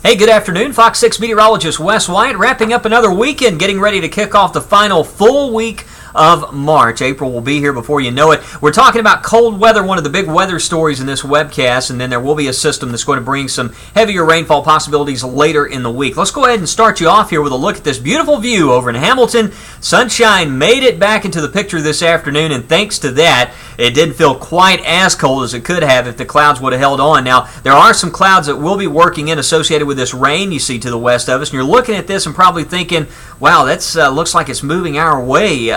Hey, good afternoon. Fox 6 meteorologist Wes Wyatt wrapping up another weekend, getting ready to kick off the final full week of March. April will be here before you know it. We're talking about cold weather, one of the big weather stories in this webcast, and then there will be a system that's going to bring some heavier rainfall possibilities later in the week. Let's go ahead and start you off here with a look at this beautiful view over in Hamilton. Sunshine made it back into the picture this afternoon, and thanks to that, it didn't feel quite as cold as it could have if the clouds would have held on. Now, there are some clouds that will be working in associated with this rain you see to the west of us, and you're looking at this and probably thinking, wow, that looks like it's moving our way.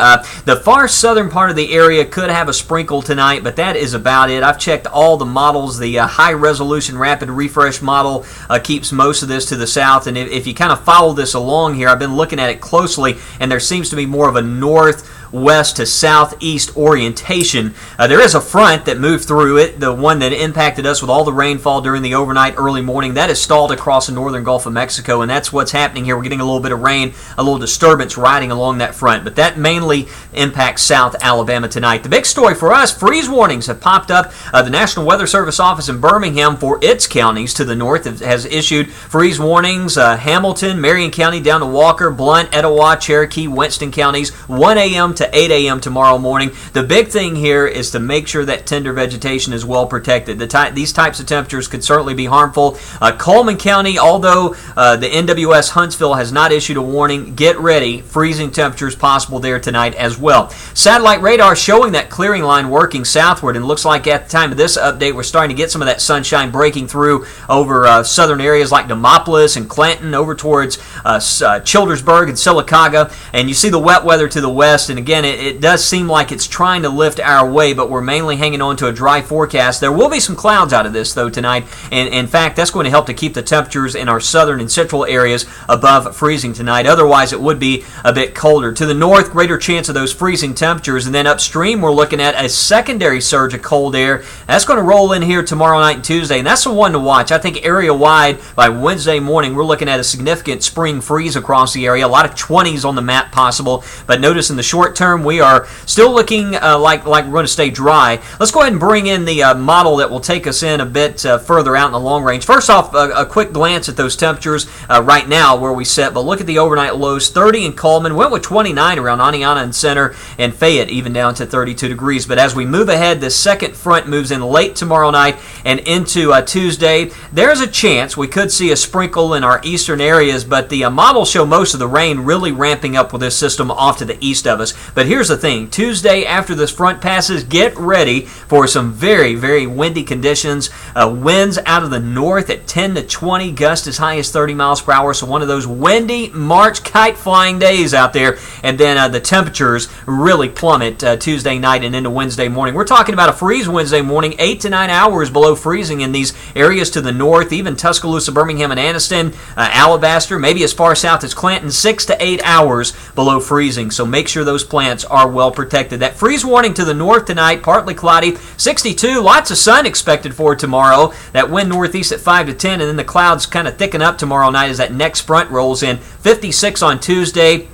The far southern part of the area could have a sprinkle tonight, but that is about it. I've checked all the models. The high-resolution rapid refresh model keeps most of this to the south, and if you kind of follow this along here, I've been looking at it closely, and there seems to be more of a northwest to southeast orientation. There is a front that moved through it, the one that impacted us with all the rainfall during the overnight early morning. That is stalled across the northern Gulf of Mexico, and that's what's happening here. We're getting a little bit of rain, a little disturbance riding along that front, but that mainly impacts South Alabama tonight. The big story for us, freeze warnings have popped up. The National Weather Service office in Birmingham for its counties to the north has issued freeze warnings. Hamilton, Marion County down to Walker, Blount, Etowah, Cherokee, Winston counties, 1 a.m. to 8 a.m. tomorrow morning. The big thing here is to make sure that tender vegetation is well protected. These types of temperatures could certainly be harmful. Coleman County, although the NWS Huntsville has not issued a warning, get ready. Freezing temperatures possible there tonight as well. Satellite radar showing that clearing line working southward, and looks like at the time of this update we're starting to get some of that sunshine breaking through over southern areas like Demopolis and Clanton, over towards Childersburg and Sylacauga, and you see the wet weather to the west, and again it does seem like it's trying to lift our way, but we're mainly hanging on to a dry forecast. There will be some clouds out of this though tonight, and in fact that's going to help to keep the temperatures in our southern and central areas above freezing tonight. Otherwise it would be a bit colder. To the north, greater chance of those freezing temperatures, and then upstream we're looking at a secondary surge of cold air. That's going to roll in here tomorrow night and Tuesday, and that's the one to watch. I think area-wide by Wednesday morning we're looking at a significant spring freeze across the area. A lot of 20s on the map possible, but notice in the short term we are still looking like we're going to stay dry. Let's go ahead and bring in the model that will take us in a bit further out in the long range. First off, a quick glance at those temperatures right now where we sit, but look at the overnight lows. 30 in Coleman, went with 29 around Aniana and Center, and Fayette even down to 32 degrees. But as we move ahead, this second front moves in late tomorrow night and into Tuesday. There's a chance we could see a sprinkle in our eastern areas, but the models show most of the rain really ramping up with this system off to the east of us. But here's the thing, Tuesday after this front passes, get ready for some very, very windy conditions. Winds out of the north at 10 to 20, gusts as high as 30 miles per hour, so one of those windy March kite flying days out there. And then the temperatures really plummet Tuesday night and into Wednesday morning. We're talking about a freeze Wednesday morning, 8 to 9 hours below freezing in these areas to the north, even Tuscaloosa, Birmingham, and Anniston, Alabaster, maybe as far south as Clanton, 6 to 8 hours below freezing. So make sure those plants are well protected. That freeze warning to the north tonight, partly cloudy, 62, lots of sun expected for tomorrow. That wind northeast at 5 to 10, and then the clouds kind of thicken up tomorrow night as that next front rolls in. 56 on Tuesday.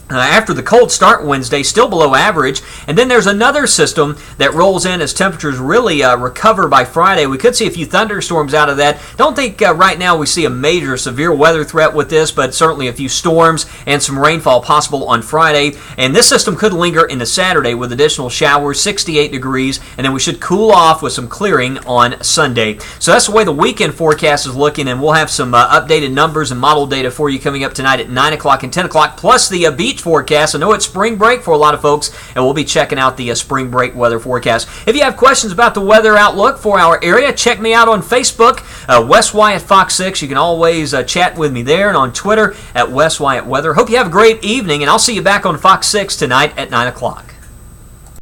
After the cold start Wednesday, still below average. And then there's another system that rolls in as temperatures really recover by Friday. We could see a few thunderstorms out of that. Don't think right now we see a major severe weather threat with this, but certainly a few storms and some rainfall possible on Friday. And this system could linger into Saturday with additional showers, 68 degrees, and then we should cool off with some clearing on Sunday. So that's the way the weekend forecast is looking, and we'll have some updated numbers and model data for you coming up tonight at 9 o'clock and 10 o'clock, plus the beach forecast. I know it's spring break for a lot of folks, and we'll be checking out the spring break weather forecast. If you have questions about the weather outlook for our area, check me out on Facebook, Wes Wyatt Fox 6. You can always chat with me there, and on Twitter at Wes Wyatt Weather. Hope you have a great evening, and I'll see you back on Fox 6 tonight at 9 o'clock.